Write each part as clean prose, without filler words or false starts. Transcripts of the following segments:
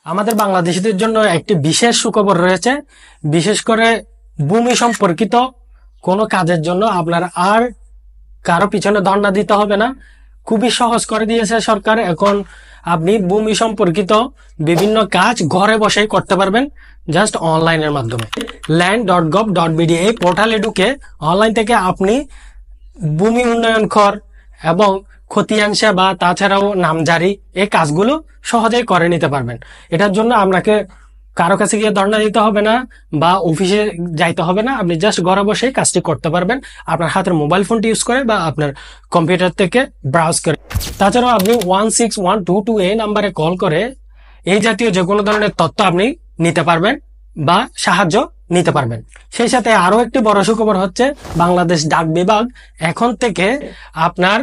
আমাদের বাংলাদেশিদের জন্য একটি বিশেষ সুখবর রয়েছে। বিশেষ করে ভূমি সম্পর্কিত কোনো কাজের জন্য আপনার আর কারো পিছনে ধর্ণা দিতে হবে না। খুবই সহজ করে দিয়েছে সরকার। এখন আপনি ভূমি সম্পর্কিত বিভিন্ন কাজ ঘরে বসেই করতে পারবেন, জাস্ট অনলাইনের মাধ্যমে। land.gov.bd এই পোর্টালে ঢুকে অনলাইন থেকে আপনি ভূমি উন্নয়ন কর এবং খতিয়ান সেবা, তাছাড়াও নামজারি, এই কাজগুলো সহজেই করে নিতে পারবেন। এটার জন্য আপনাকে কারো কাছে গিয়ে ধর্ণা দিতে হবে না বা অফিসে যাইতে হবে না। আপনি জাস্ট ঘরে বসে কাজটি করতে পারবেন আপনার হাতের মোবাইল ফোনটি ইউজ করে বা আপনার কম্পিউটার থেকে ব্রাউজ করে। তাছাড়াও আপনি 16122 এই নাম্বারে কল করে এই জাতীয় যে কোনো ধরনের তথ্য আপনি নিতে পারবেন বা সাহায্য নিতে পারবেন। সেই সাথে আরো একটি বড় সুখবর হচ্ছে, বাংলাদেশ ডাক বিভাগ এখন থেকে আপনার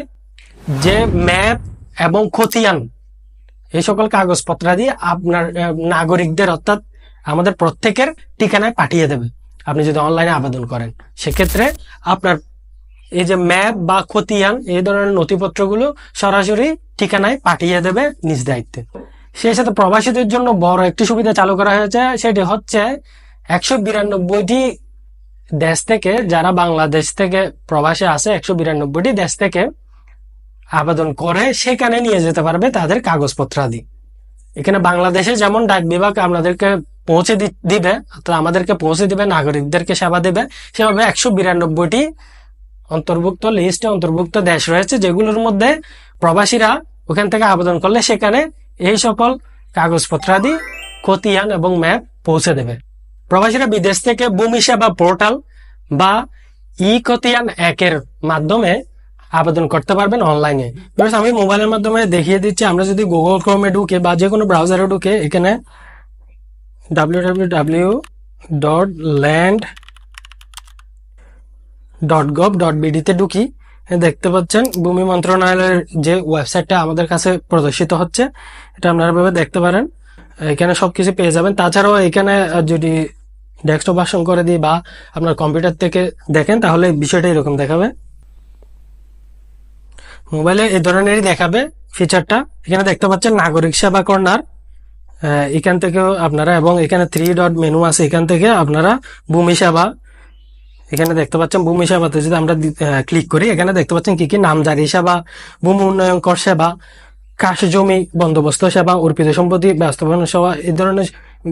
যে ম্যাপ এবং খতিয়ান এই সকল কাগজপত্রাদি আপনার নাগরিকদের অর্থাৎ আমাদের প্রত্যেকের ঠিকানায় পাঠিয়ে দেবে। আপনি যদি অনলাইনে আবেদন করেন সেক্ষেত্রে আপনার এই যে ম্যাপ বা খতিয়ান এই ধরনের নথিপত্রগুলো সরাসরি ঠিকানায় পাঠিয়ে দেবে নিজ দায়িত্বে। সেই সাথে প্রবাসীদের জন্য বড় একটি সুবিধা চালু করা হয়েছে, সেটি হচ্ছে 192টি দেশ থেকে, যারা বাংলাদেশ থেকে প্রবাসে আছে 192টি দেশ থেকে আবেদন করে সেখানে নিয়ে যেতে পারবে তাদের কাগজপত্রাদি। এখানে বাংলাদেশে যেমন ডাক বিভাগ আপনাদেরকে পৌঁছে দিবে, আমাদেরকে পৌঁছে দিবে, নাগরিকদেরকে সেবা দেবে, সেভাবে 192টি অন্তর্ভুক্ত লিস্টে অন্তর্ভুক্ত দেশ রয়েছে, যেগুলোর মধ্যে প্রবাসীরা ওখান থেকে আবেদন করলে সেখানে এই সকল কাগজপত্রাদি, খতিয়ান এবং ম্যাপ পৌঁছে দেবে। প্রবাসীরা বিদেশ থেকে ভূমি সেবা পোর্টাল বা খতিয়ান 1 মাধ্যমে আবেদন করতে পারবেন অনলাইনে। আমি মোবাইলের মাধ্যমে দেখিয়ে দিচ্ছি। আমরা যদি গুগল ক্রোমে ঢুকে বা যে কোনো ব্রাউজারে ঢুকে এখানে www.land.gov.bd তে ঢুকি, দেখতে পাচ্ছেন ভূমি মন্ত্রণালয়ের যে ওয়েবসাইটটা আমাদের কাছে প্রদর্শিত হচ্ছে, এটা আপনারা ভাবে দেখতে পারেন। এখানে সবকিছু পেয়ে যাবেন। তাছাড়াও এখানে যদি ডেস্কটপ ভার্সন করে দিই বা আপনার কম্পিউটার থেকে দেখেন তাহলে বিষয়টা এরকম দেখাবে। মোবাইলে এই ধরনেরই দেখাবে ফিচারটা। এখানে দেখতে পাচ্ছেন নাগরিক সেবা কর্নার, এখান থেকেও আপনারা, এবং এখানে 3 ডট মেনু আছে, এখান থেকে আপনারা ভূমি সেবা, এখানে দেখতে পাচ্ছেন ভূমি সেবাতে যদি আমরা ক্লিক করি এখানে দেখতে পাচ্ছেন কি কি নামজারি সেবা, ভূমি উন্নয়ন কর সেবা, কাশ জমি বন্দোবস্ত সেবা, অর্পিত সম্পত্তি ব্যবস্থাপনা সেবা, এই ধরনের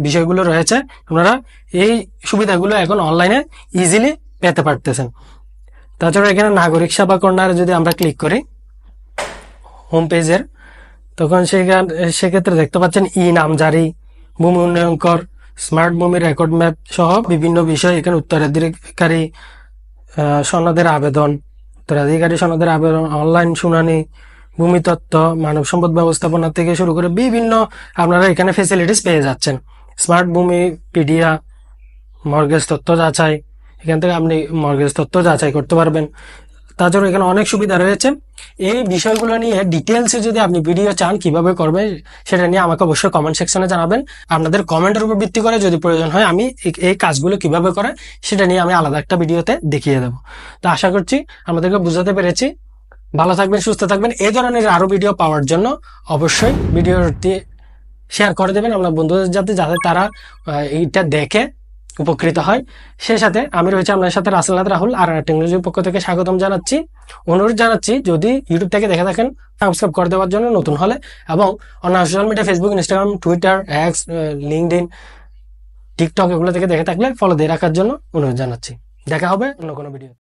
বিষয়গুলো রয়েছে। আপনারা এই সুবিধাগুলো এখন অনলাইনে ইজিলি পেতে পারতেছেন। তাছাড়া এখানে নাগরিক সেবা কর্নার যদি আমরা ক্লিক করি হোম পেজের, তখন সেক্ষেত্রে দেখতে পাচ্ছেন নামজারি, ভূমি উন্নয়ন কর, স্মার্ট ভূমি রেকর্ড ম্যাপ সহ বিভিন্ন বিষয়। এখানে উত্তরাধিকারী সনদের আবেদন, অনলাইন শুনানি, ভূমি তত্ত্ব, মানব সম্পদ ব্যবস্থাপনা থেকে শুরু করে বিভিন্ন আপনারা এখানে ফেসিলিটিস পেয়ে যাচ্ছেন। স্মার্ট ভূমি পিডিয়া, মর্গেজ তথ্য যাচাই, এখান থেকে আপনি মর্গেজ তথ্য যাচাই করতে পারবেন। তাছাড়া এখানে অনেক সুবিধা রয়েছে। এই বিষয়গুলো নিয়ে ডিটেলসে যদি আপনি ভিডিও চান কিভাবে করবে সেটা নিয়ে আমাকে অবশ্যই কমেন্ট সেকশনে জানাবেন। আপনাদের কমেন্টের উপর ভিত্তি করে যদি প্রয়োজন হয় আমি এই কাজগুলো কিভাবে করে সেটা নিয়ে আমি আলাদা একটা ভিডিওতে দেখিয়ে দেবো। তো আশা করছি আমাদেরকে বুঝাতে পেরেছি। ভালো থাকবেন, সুস্থ থাকবেন। এই ধরনের আরো ভিডিও পাওয়ার জন্য অবশ্যই ভিডিওটি শেয়ার করে দেবেন আপনার বন্ধুদের যাতে তারা এইটা দেখে উপকৃত হয়। সেই সাথে আমি রয়েছে আপনার সাথে রাহুল আর টেকনোলজির পক্ষ থেকে স্বাগতম জানাচ্ছি। অনুরোধ জানাচ্ছি যদি ইউটিউব থেকে দেখে থাকেন সাবস্ক্রাইব করে দেওয়ার জন্য নতুন হলে, এবং অন্যান্য social media Facebook, Instagram, Twitter, x, LinkedIn, TikTok এগুলো থেকে দেখে থাকলে ফলো দিয়ে রাখার জন্য অনুরোধ জানাচ্ছি। দেখা হবে অন্য কোনো ভিডিও।